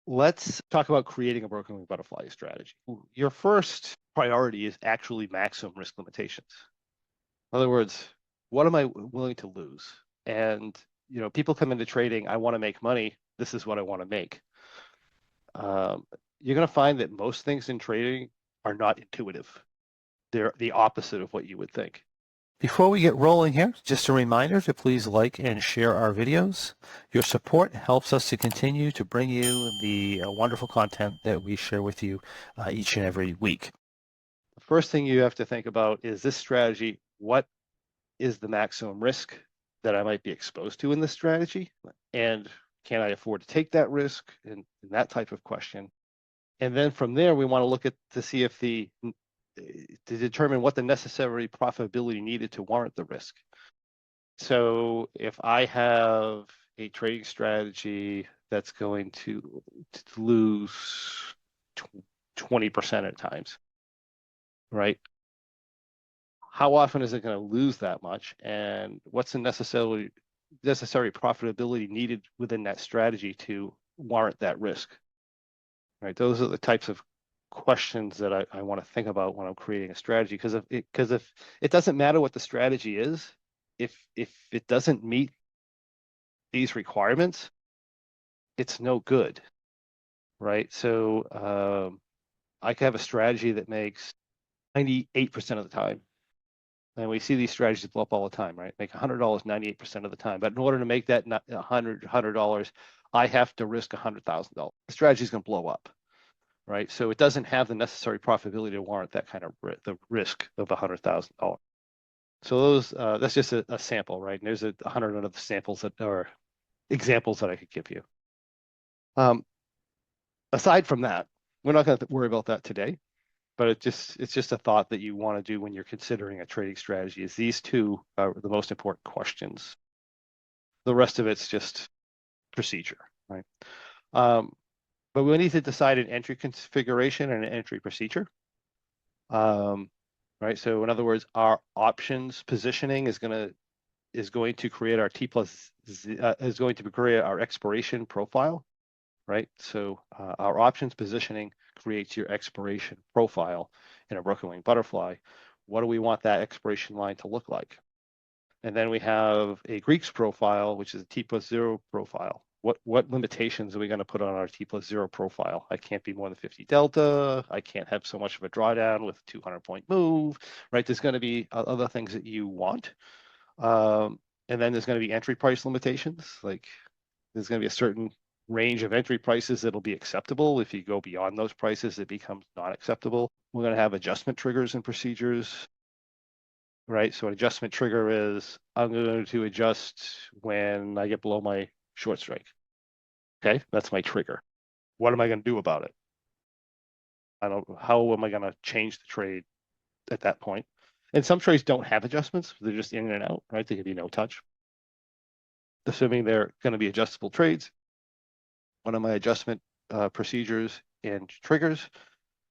Let's talk about creating a broken wing butterfly strategy. Your first priority is actually maximum risk limitations. In other words, what am I willing to lose? And people come into trading, I want to make money. This is what I want to make. You're going to find that most things in trading are not intuitive. They're the opposite of what you would think. Before we get rolling here, just a reminder to please like and share our videos. Your support helps us to continue to bring you the wonderful content that we share with you each and every week. The first thing you have to think about is this strategy. What is the maximum risk that I might be exposed to in this strategy? And can I afford to take that risk? And that type of question. And then from there, we want to look at to see if to determine what the necessary profitability needed to warrant the risk. So if I have a trading strategy that's going to lose 20% at times, right? How often is it going to lose that much? And what's the necessary profitability needed within that strategy to warrant that risk? Right? Those are the types of questions that I want to think about when I'm creating a strategy, because if it doesn't matter what the strategy is, if it doesn't meet these requirements, it's no good, right? So I could have a strategy that makes 98% of the time, and we see these strategies blow up all the time, right? Make $100 98% of the time, but in order to make that $100, I have to risk $100,000. The strategy is going to blow up. Right, so it doesn't have the necessary profitability to warrant that kind of the risk of $100,000. So that's just a sample, right? And there's 100 other samples that are examples that I could give you. Aside from that, we're not going to worry about that today, but it's just a thought that you want to do when you're considering a trading strategy. Is these two are the most important questions. The rest of it's just procedure, right? But we need to decide an entry configuration and an entry procedure. Right. So in other words, our options positioning is going to create our is going to create our expiration profile. Right. So our options positioning creates your expiration profile in a broken wing butterfly. What do we want that expiration line to look like? And then we have a Greeks profile, which is a T+0 profile. What limitations are we going to put on our T+0 profile? I can't be more than 50 delta. I can't have so much of a drawdown with a 200-point move, right? There's going to be other things that you want. And then there's going to be entry price limitations. Like there's going to be a certain range of entry prices that'll be acceptable. If you go beyond those prices, it becomes not acceptable. We're going to have adjustment triggers and procedures. Right, so an adjustment trigger is I'm going to adjust when I get below my short strike. Okay, that's my trigger. What am I going to do about it? How am I going to change the trade at that point? And some trades don't have adjustments. They're just in and out, right? They can be no touch. Assuming they're going to be adjustable trades. One of my adjustment procedures and triggers.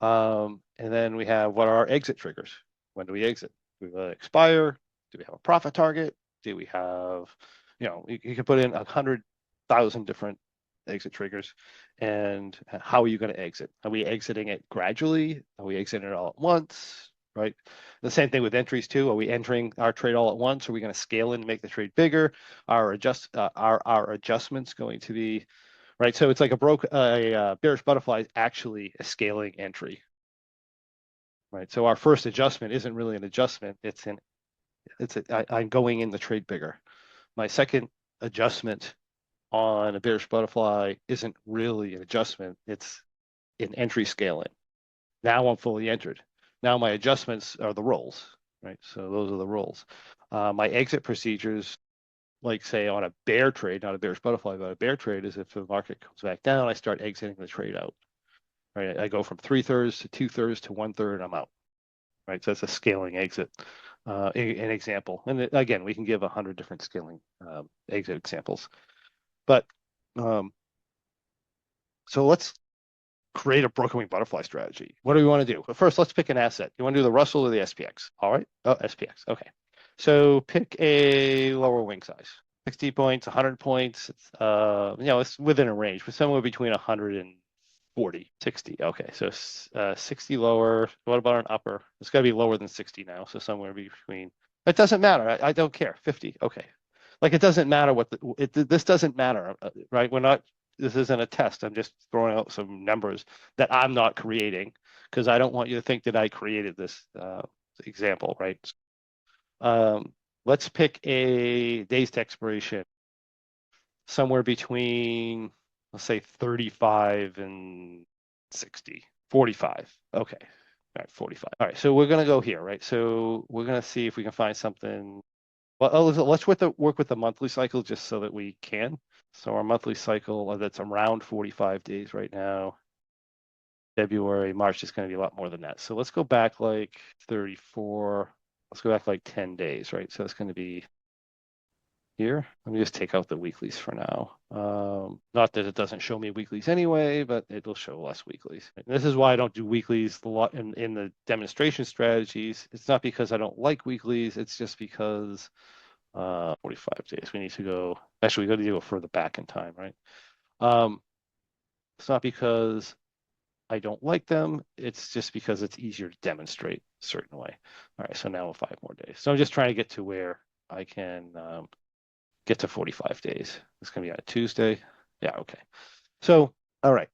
And then we have what are our exit triggers? When do we exit? Do we expire? Do we have a profit target? Do we have, you can put in 100,000 different exit triggers. And how are you going to exit? Are we exiting it gradually? Are we exiting it all at once? Right. The same thing with entries too. Are we entering our trade all at once? Are we going to scale in to make the trade bigger? Are our adjustments going to be right? So it's like a bearish butterfly is actually a scaling entry. Right. So our first adjustment isn't really an adjustment. I'm going in the trade bigger. My second adjustment on a bearish butterfly isn't really an adjustment. It's an entry scaling. Now I'm fully entered. Now my adjustments are the rolls, right? So those are the rolls. My exit procedures, like say on a bear trade, not a bearish butterfly, but a bear trade is if the market comes back down, I start exiting the trade out. Right, I go from 3/3 to 2/3 to 1/3, I'm out. Right, so that's a scaling exit. An example, and again, we can give 100 different scaling exit examples. But so let's create a broken wing butterfly strategy. What do we want to do? But first, let's pick an asset. You want to do the Russell or the SPX? All right, SPX. Okay. So pick a lower wing size. 60 points, 100 points. It's within a range, but somewhere between 100 and 40, 60. Okay, so 60 lower. What about an upper? It's got to be lower than 60 now, so somewhere between. It doesn't matter. I don't care. 50. Okay. Like it doesn't matter this doesn't matter, right? This isn't a test. I'm just throwing out some numbers that I'm not creating because I don't want you to think that I created this example, right? Um, let's pick a days to expiration somewhere between, let's say 35 and 60, 45. Okay. All right, 45. All right, so we're going to go here, right? So we're going to see if we can find something. Well, let's work with the monthly cycle just so that we can. So our monthly cycle, that's around 45 days right now. February, March is going to be a lot more than that. So let's go back like 34. Let's go back like 10 days, right? So it's going to be here. Let me just take out the weeklies for now. Not that it doesn't show me weeklies anyway, but it'll show less weeklies. And this is why I don't do weeklies a lot in the demonstration strategies. It's not because I don't like weeklies. It's just because 45 days. We need to go. Actually, we got to go further back in time, right? It's not because I don't like them. It's just because it's easier to demonstrate a certain way. All right, so now 5 more days. So I'm just trying to get to where I can get to 45 days. It's going to be on a Tuesday. Yeah, okay. So, all right.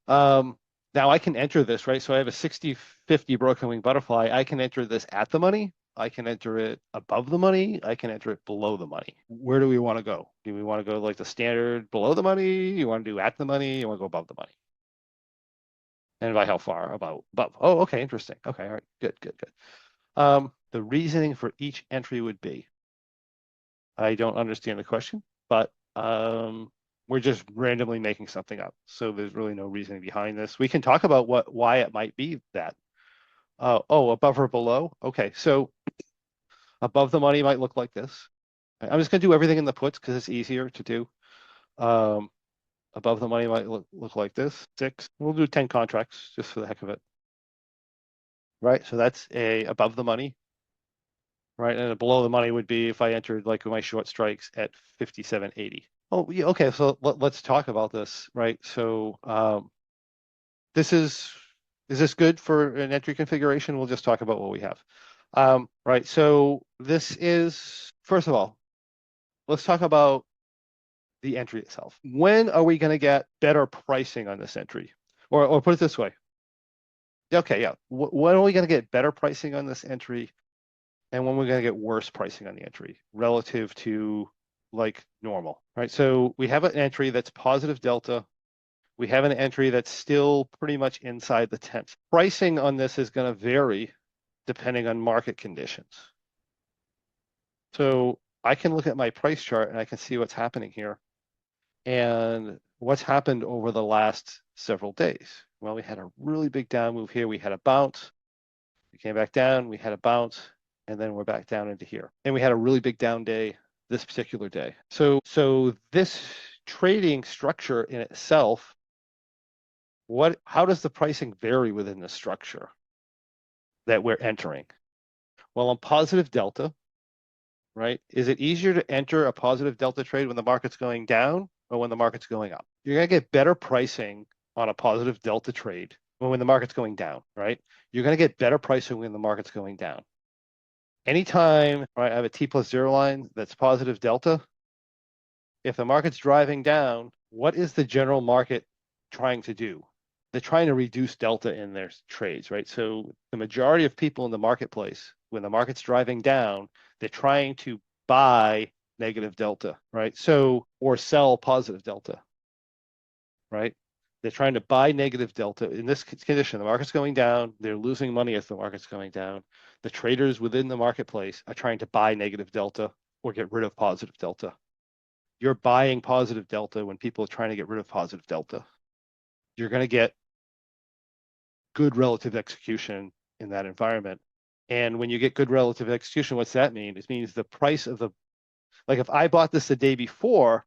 Now I can enter this, right? So I have a 60-50 broken wing butterfly. I can enter this at the money. I can enter it above the money. I can enter it below the money. Where do we want to go? Do we want to go like the standard below the money? You want to do at the money? You want to go above the money? And by how far? Above. Oh, okay, interesting. Okay, all right, good, good, good. The reasoning for each entry would be, I don't understand the question, but we're just randomly making something up. So there's really no reasoning behind this. We can talk about why it might be that. Above or below? Okay, so above the money might look like this. I'm just going to do everything in the puts because it's easier to do. Um, Above the money might look like this. 6. We'll do 10 contracts just for the heck of it. Right, so that's a above the money. Right, and below the money would be if I entered like my short strikes at 57.80. Oh, yeah, okay, so let's talk about this, right? So this is this good for an entry configuration? We'll just talk about what we have. Right, so this is, first of all, let's talk about the entry itself. When are we going to get better pricing on this entry? Or put it this way. Okay, yeah. When are we going to get better pricing on this entry? And when we're going to get worse pricing on the entry relative to like normal, right? So we have an entry that's positive delta. We have an entry that's still pretty much inside the tent. Pricing on this is going to vary depending on market conditions. So I can look at my price chart and I can see what's happening here and what's happened over the last several days. Well, we had a really big down move here. We had a bounce. We came back down. We had a bounce. And then we're back down into here. And we had a really big down day this particular day. So this trading structure in itself, how does the pricing vary within the structure that we're entering? Well, on positive delta, right? Is it easier to enter a positive delta trade when the market's going down or when the market's going up? You're going to get better pricing on a positive delta trade when the market's going down, right? You're going to get better pricing when the market's going down. Anytime, right, I have a T+0 line that's positive delta, if the market's driving down, what is the general market trying to do? They're trying to reduce delta in their trades, right? So the majority of people in the marketplace, when the market's driving down, they're trying to buy negative delta, right? So, or sell positive delta, right? They're trying to buy negative delta. In this condition, the market's going down. They're losing money as the market's going down. The traders within the marketplace are trying to buy negative delta or get rid of positive delta. You're buying positive delta when people are trying to get rid of positive delta. You're going to get good relative execution in that environment. And when you get good relative execution, what's that mean? It means the price of like if I bought this the day before,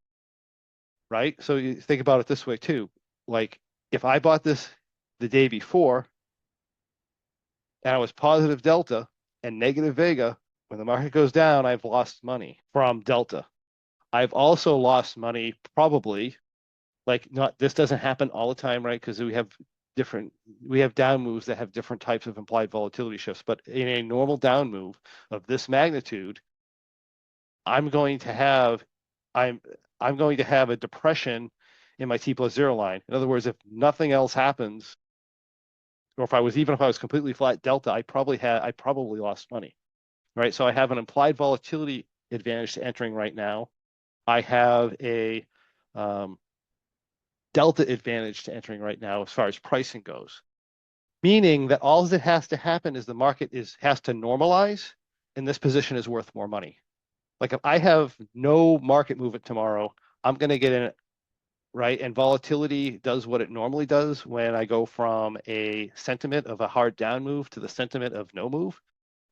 right? So you think about it this way too. Like if I bought this the day before and I was positive delta and negative vega, When the market goes down, I've lost money from delta. I've also lost money probably, like, not, this doesn't happen all the time, right? Because we have down moves that have different types of implied volatility shifts. But in a normal down move of this magnitude, I'm going to have I'm I'm going to have a depression in my T+0 line. In other words, if nothing else happens, or if I was completely flat delta, I probably lost money, right? So I have an implied volatility advantage to entering right now. I have a delta advantage to entering right now as far as pricing goes, meaning that all that has to happen is the market has to normalize, and this position is worth more money. Like if I have no market movement tomorrow, I'm going to get in it, right? And volatility does what it normally does when I go from a sentiment of a hard down move to the sentiment of no move.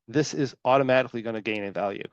This is automatically going to gain in value.